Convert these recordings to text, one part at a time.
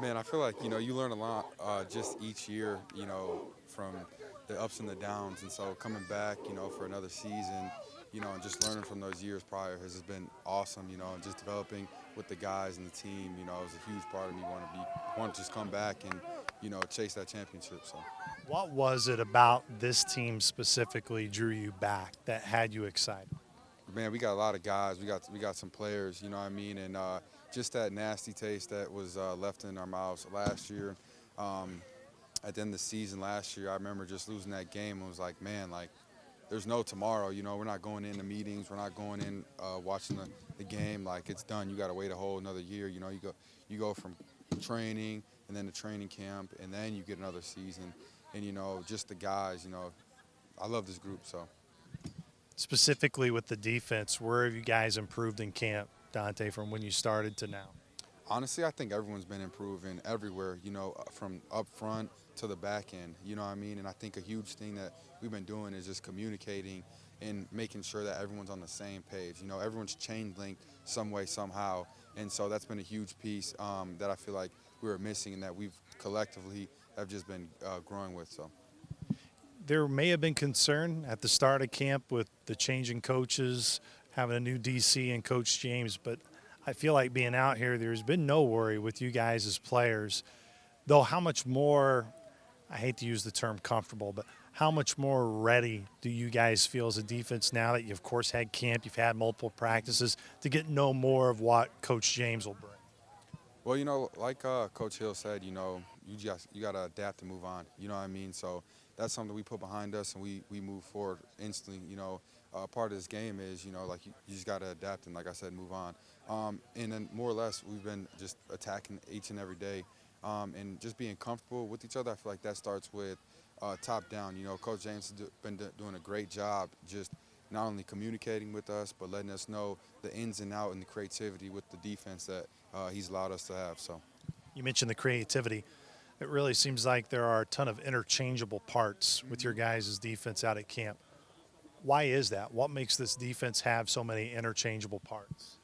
Man, I feel like, you learn a lot just each year, from the ups and the downs. And so coming back, for another season, and just learning from those years prior has just been awesome, and just developing with the guys and the team, is a huge part of me want to just come back and, chase that championship. So. What was it about this team specifically drew you back that had you excited? Man, we got a lot of guys. We got some players. You know what I mean, and just that nasty taste that was left in our mouths last year. Um, at the end of the season last year, I remember just losing that game. It was like, man, like there's no tomorrow. We're not going into meetings. We're not going in watching the game. Like it's done. You got to wait a whole another year. You go from training and then to training camp and then you get another season. And just the guys. I love this group so. Specifically with the defense, where have you guys improved in camp, Dante, from when you started to now? Honestly, I think everyone's been improving everywhere, from up front to the back end, you know what I mean? And I think a huge thing that we've been doing is just communicating and making sure that everyone's on the same page. Everyone's chain linked some way, somehow. And so that's been a huge piece that I feel like we were missing and that we've collectively have just been growing with, so. There may have been concern at the start of camp with the changing coaches, having a new DC and Coach James, but I feel like being out here, there's been no worry with you guys as players. Though how much more, I hate to use the term comfortable, but how much more ready do you guys feel as a defense now that you, of course, had camp, you've had multiple practices, to get no more of what Coach James will bring? Well, like Coach Hill said, you got to adapt and move on. You know what I mean? So that's something we put behind us and we move forward instantly. Part of this game is, like you just got to adapt and, like I said, move on. And then more or less, we've been just attacking each and every day and just being comfortable with each other. I feel like that starts with top down. Coach James has been doing a great job just not only communicating with us, but letting us know the ins and out and the creativity with the defense that he's allowed us to have. So. You mentioned the creativity. It really seems like there are a ton of interchangeable parts with your guys' defense out at camp. Why is that? What makes this defense have so many interchangeable parts?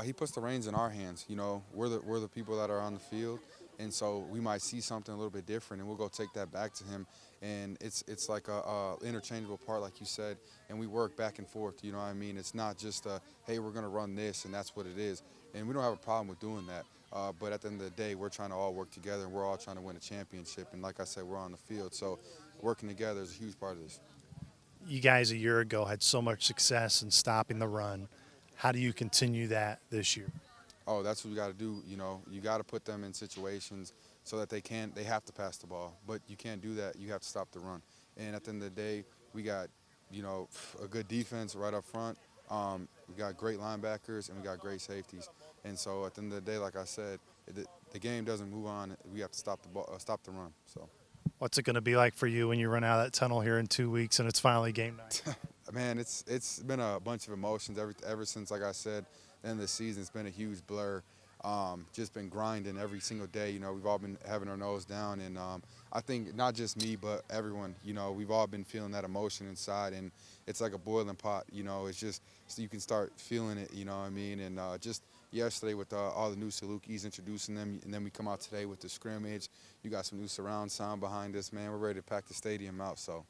He puts the reins in our hands. We're the people that are on the field, and so we might see something a little bit different, and we'll go take that back to him. And it's like a interchangeable part, like you said, and we work back and forth. You know what I mean? It's not just hey, we're gonna run this, and that's what it is. And we don't have a problem with doing that. But at the end of the day, we're trying to all work together, and we're all trying to win a championship. And like I said, we're on the field, so working together is a huge part of this. You guys a year ago had so much success in stopping the run. How do you continue that this year? Oh, that's what we got to do. You got to put them in situations so that they have to pass the ball. But you can't do that. You have to stop the run. And at the end of the day, we got, a good defense right up front. We got great linebackers and we got great safeties. And so at the end of the day, like I said, the game doesn't move on. We have to stop the ball, stop the run. So. What's it going to be like for you when you run out of that tunnel here in 2 weeks and it's finally game night? Man, it's been a bunch of emotions ever since, like I said, the end of the season. It's been a huge blur. Just been grinding every single day. We've all been having our nose down, and I think not just me, but everyone. We've all been feeling that emotion inside, and it's like a boiling pot. It's just so you can start feeling it. You know what I mean? And just yesterday with all the new Salukis, introducing them, and then we come out today with the scrimmage. You got some new surround sound behind us, man. We're ready to pack the stadium out. So.